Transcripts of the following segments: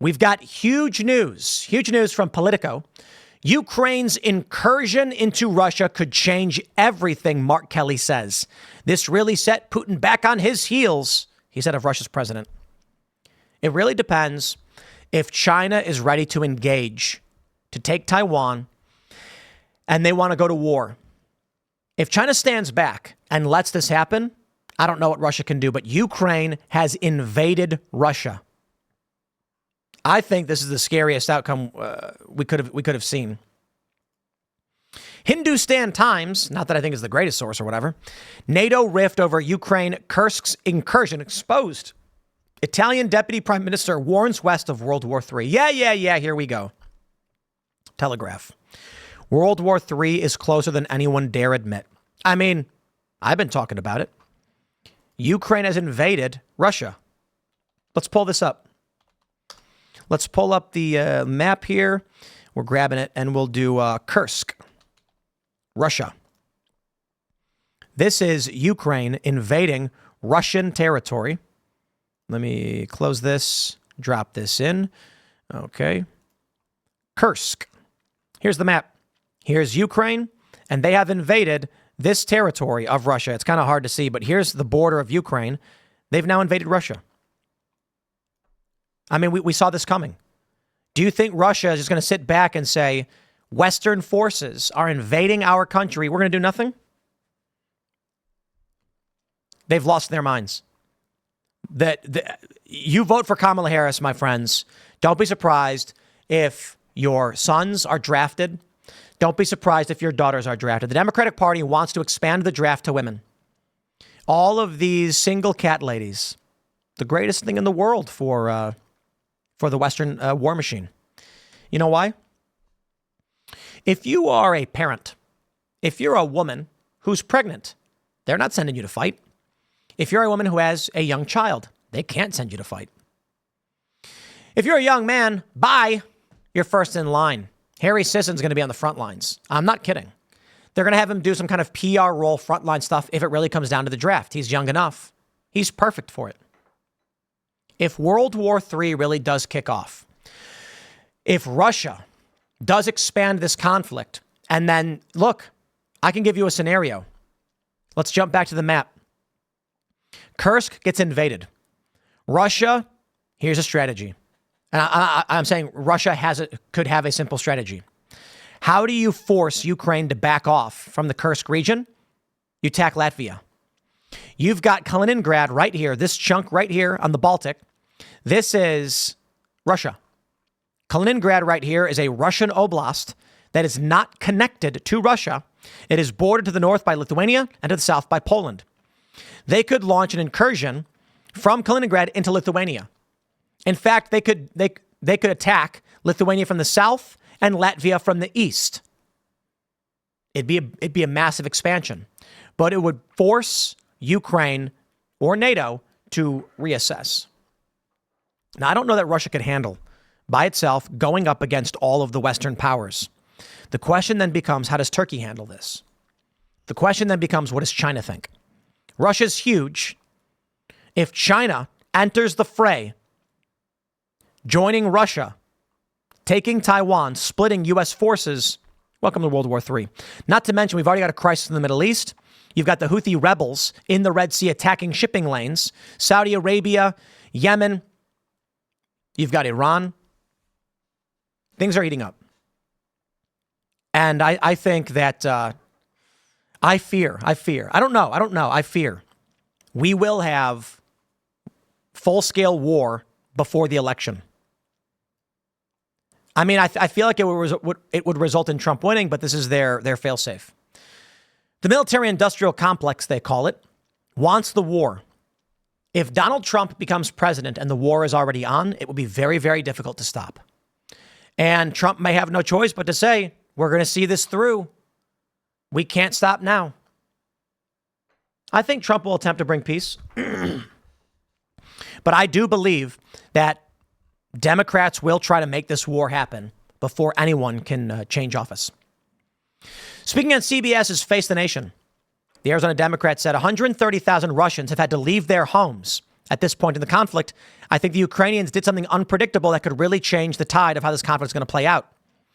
We've got huge news from Politico. Ukraine's incursion into Russia could change everything, Mark Kelly says. This really set Putin back on his heels, he said of Russia's president. It really depends if China is ready to engage, to take Taiwan, and they want to go to war. If China stands back and lets this happen, I don't know what Russia can do, but Ukraine has invaded Russia. I think this is the scariest outcome we could have seen. Hindustan Times, not that I think is the greatest source or whatever, NATO rift over Ukraine, Kursk's incursion exposed. Italian deputy prime minister warns West of World War III. Yeah, here we go. Telegraph. World War III is closer than anyone dare admit. I mean, I've been talking about it. Ukraine has invaded Russia. Let's pull this up. Let's pull up the map here. We're grabbing it and we'll do Kursk, Russia. This is Ukraine invading Russian territory. Let me close this, drop this in. Okay. Kursk. Here's the map. Here's Ukraine, and they have invaded this territory of Russia. It's kind of hard to see, but here's the border of Ukraine. They've now invaded Russia. I mean, we saw this coming. Do you think Russia is just going to sit back and say, Western forces are invading our country, we're going to do nothing? They've lost their minds. You vote for Kamala Harris, my friends. Don't be surprised if your sons are drafted. Don't be surprised if your daughters are drafted. The Democratic Party wants to expand the draft to women. All of these single cat ladies, the greatest thing in the world for the Western war machine. You know why? If you are a parent, if you're a woman who's pregnant, they're not sending you to fight. If you're a woman who has a young child, they can't send you to fight. If you're a young man, bye, you're first in line. Harry Sisson's going to be on the front lines. I'm not kidding. They're going to have him do some kind of PR role, frontline stuff if it really comes down to the draft. He's young enough. He's perfect for it. If World War III really does kick off, if Russia does expand this conflict, and then, look, I can give you a scenario. Let's jump back to the map. Kursk gets invaded. Russia, here's a strategy. And I'm saying Russia could have a simple strategy. How do you force Ukraine to back off from the Kursk region? You attack Latvia. You've got Kaliningrad right here, this chunk right here on the Baltic. This is Russia. Kaliningrad right here is a Russian oblast that is not connected to Russia. It is bordered to the north by Lithuania and to the south by Poland. They could launch an incursion from Kaliningrad into Lithuania. In fact, they could attack Lithuania from the south and Latvia from the east. It'd be a massive expansion, but it would force Ukraine or NATO to reassess. Now, I don't know that Russia could handle by itself going up against all of the Western powers. The question then becomes, how does Turkey handle this? The question then becomes, what does China think? Russia's huge. If China enters the fray, joining Russia, taking Taiwan, splitting U.S. forces, welcome to World War III. Not to mention, we've already got a crisis in the Middle East. You've got the Houthi rebels in the Red Sea attacking shipping lanes. Saudi Arabia, Yemen. You've got Iran. Things are heating up. And I think that I fear. I don't know. I fear we will have full-scale war before the election. I mean, I feel like it would result in Trump winning, but this is their fail-safe. The military-industrial complex, they call it, wants the war. If Donald Trump becomes president and the war is already on, it will be very, very difficult to stop. And Trump may have no choice but to say, we're going to see this through. We can't stop now. I think Trump will attempt to bring peace. But I do believe that Democrats will try to make this war happen before anyone can change office. Speaking on CBS's Face the Nation, the Arizona Democrat said 130,000 Russians have had to leave their homes at this point in the conflict. I think the Ukrainians did something unpredictable that could really change the tide of how this conflict is going to play out.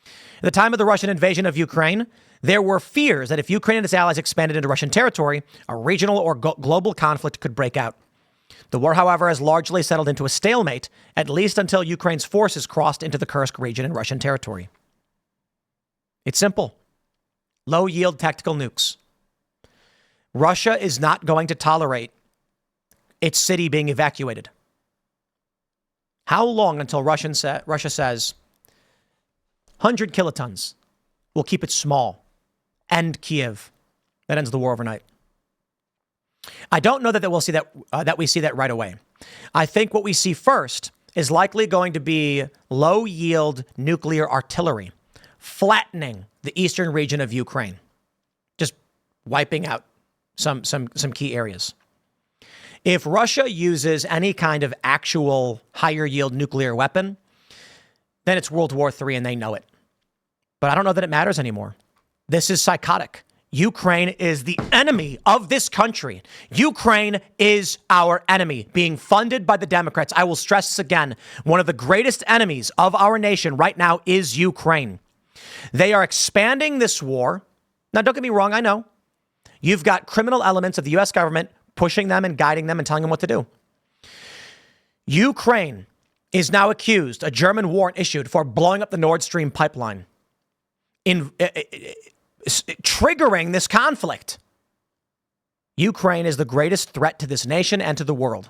At the time of the Russian invasion of Ukraine, there were fears that if Ukraine and its allies expanded into Russian territory, a regional or global conflict could break out. The war, however, has largely settled into a stalemate, at least until Ukraine's forces crossed into the Kursk region in Russian territory. It's simple. Low-yield tactical nukes. Russia is not going to tolerate its city being evacuated. How long until Russia says 100 kilotons? We'll keep it small. End Kiev. That ends the war overnight. I don't know that we'll see that we see that right away. I think what we see first is likely going to be low-yield nuclear artillery, flattening the eastern region of Ukraine, just wiping out some key areas. If Russia uses any kind of actual higher-yield nuclear weapon, then it's World War III and they know it. But I don't know that it matters anymore. This is psychotic. Ukraine is the enemy of this country. Ukraine is our enemy, being funded by the Democrats. I will stress this again. One of the greatest enemies of our nation right now is Ukraine. They are expanding this war. Now, don't get me wrong. I know you've got criminal elements of the U.S. government pushing them and guiding them and telling them what to do. Ukraine is now accused, a German warrant issued for blowing up the Nord Stream pipeline, triggering this conflict. Ukraine is the greatest threat to this nation and to the world.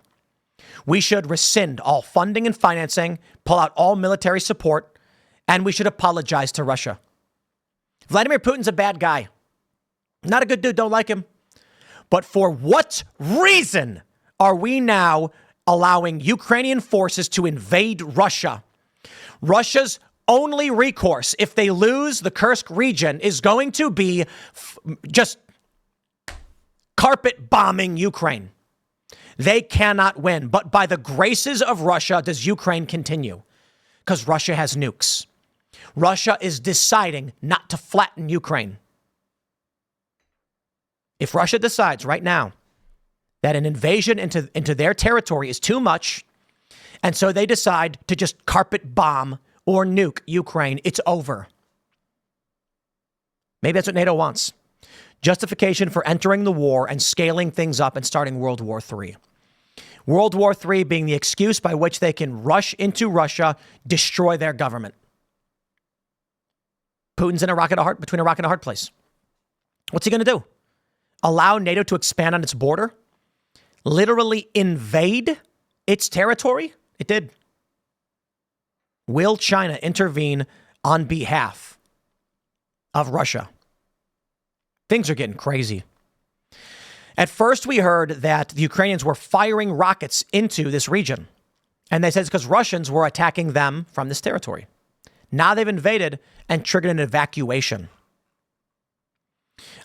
We should rescind all funding and financing, pull out all military support, and we should apologize to Russia. Vladimir Putin's a bad guy. Not a good dude, don't like him. But for what reason are we now allowing Ukrainian forces to invade Russia? Russia's only recourse, if they lose the Kursk region, is going to be just carpet bombing Ukraine. They cannot win. But by the graces of Russia, does Ukraine continue? Because Russia has nukes. Russia is deciding not to flatten Ukraine. If Russia decides right now that an invasion into their territory is too much, and so they decide to just carpet bomb or nuke Ukraine, it's over. Maybe that's what NATO wants. Justification for entering the war and scaling things up and starting World War III. World War III being the excuse by which they can rush into Russia, destroy their government. Putin's in between a rock and a hard place. What's he going to do? Allow NATO to expand on its border? Literally invade its territory? It did. Will China intervene on behalf of Russia? Things are getting crazy. At first, we heard that the Ukrainians were firing rockets into this region. And they said it's because Russians were attacking them from this territory. Now they've invaded and triggered an evacuation.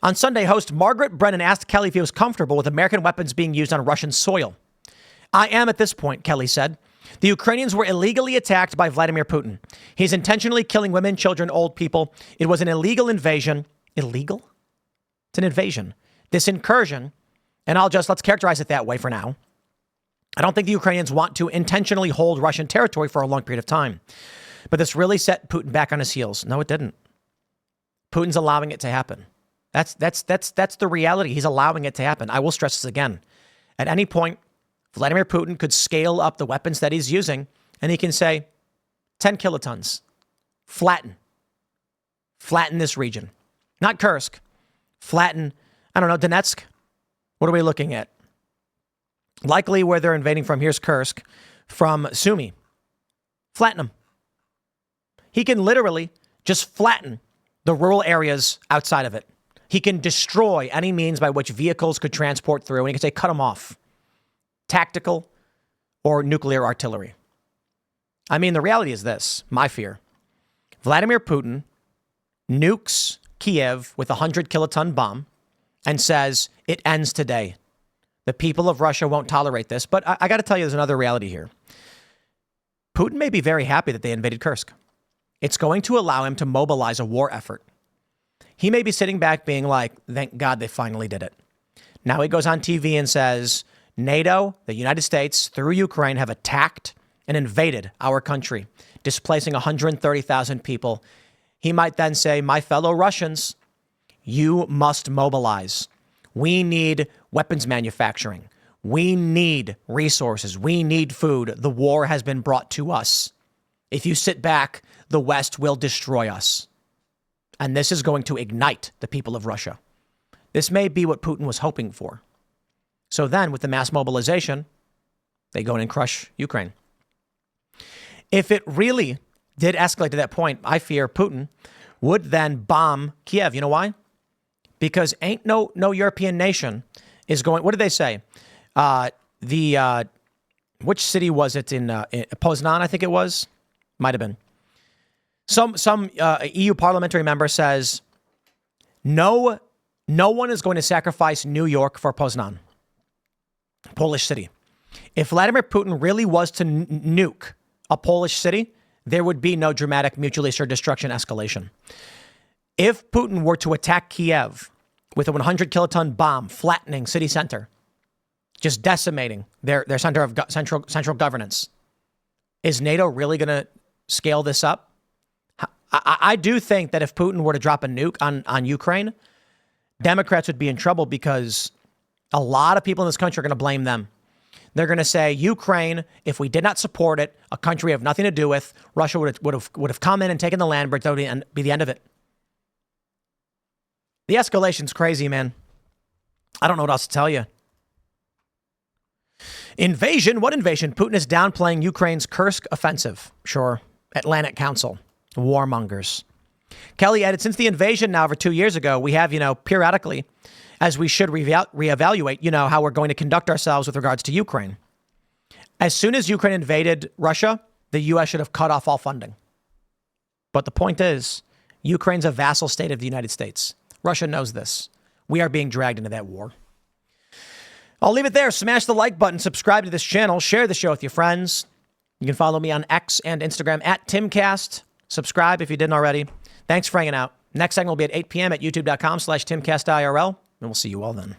On Sunday, host Margaret Brennan asked Kelly if he was comfortable with American weapons being used on Russian soil. I am at this point, Kelly said. The Ukrainians were illegally attacked by Vladimir Putin. He's intentionally killing women, children, old people. It was an illegal invasion. Illegal? It's an invasion. This incursion, and let's characterize it that way for now. I don't think the Ukrainians want to intentionally hold Russian territory for a long period of time. But this really set Putin back on his heels. No, it didn't. Putin's allowing it to happen. That's the reality. He's allowing it to happen. I will stress this again. At any point, Vladimir Putin could scale up the weapons that he's using, and he can say, 10 kilotons. Flatten this region. Not Kursk. Flatten, Donetsk. What are we looking at? Likely where they're invading from, here's Kursk, from Sumy. Flatten them. He can literally just flatten the rural areas outside of it. He can destroy any means by which vehicles could transport through, and he can say, cut them off. Tactical or nuclear artillery. I mean, the reality is this, my fear. Vladimir Putin nukes Kiev with a 100 kiloton bomb and says it ends today. The people of Russia won't tolerate this. But I got to tell you, there's another reality here. Putin may be very happy that they invaded Kursk. It's going to allow him to mobilize a war effort. He may be sitting back being like, thank God they finally did it. Now he goes on TV and says, NATO, the United States, through Ukraine, have attacked and invaded our country, displacing 130,000 people. He might then say, my fellow Russians, you must mobilize. We need weapons manufacturing. We need resources. We need food. The war has been brought to us. If you sit back, the West will destroy us. And this is going to ignite the people of Russia. This may be what Putin was hoping for. So then, with the mass mobilization, they go in and crush Ukraine. If it really did escalate to that point, I fear Putin would then bomb Kiev. You know why? Because ain't no European nation is going. What did they say? Which city was it in Poznan? I think it was. Might have been. Some EU parliamentary member says no one is going to sacrifice New York for Poznan, Polish city. If Vladimir Putin really was to nuke a Polish city, there would be no dramatic mutually assured destruction escalation. If Putin were to attack Kiev with a 100 kiloton bomb, flattening city center, just decimating their center of central governance, is NATO really going to scale this up? I do think that if Putin were to drop a nuke on Ukraine, Democrats would be in trouble because a lot of people in this country are going to blame them. They're going to say, Ukraine, if we did not support it, a country we have nothing to do with, Russia would have come in and taken the land, but that would be the end of it. The escalation's crazy, man. I don't know what else to tell you. Invasion? What invasion? Putin is downplaying Ukraine's Kursk offensive. Sure. Atlantic Council. Warmongers. Kelly added, since the invasion now over 2 years ago, we have, periodically, as we should reevaluate, how we're going to conduct ourselves with regards to Ukraine. As soon as Ukraine invaded Russia, the U.S. should have cut off all funding. But the point is, Ukraine's a vassal state of the United States. Russia knows this. We are being dragged into that war. I'll leave it there. Smash the like button, subscribe to this channel, share the show with your friends. You can follow me on X and Instagram at Timcast. Subscribe if you didn't already. Thanks for hanging out. Next segment will be at 8 p.m. at youtube.com/TimcastIRL, and we'll see you all then.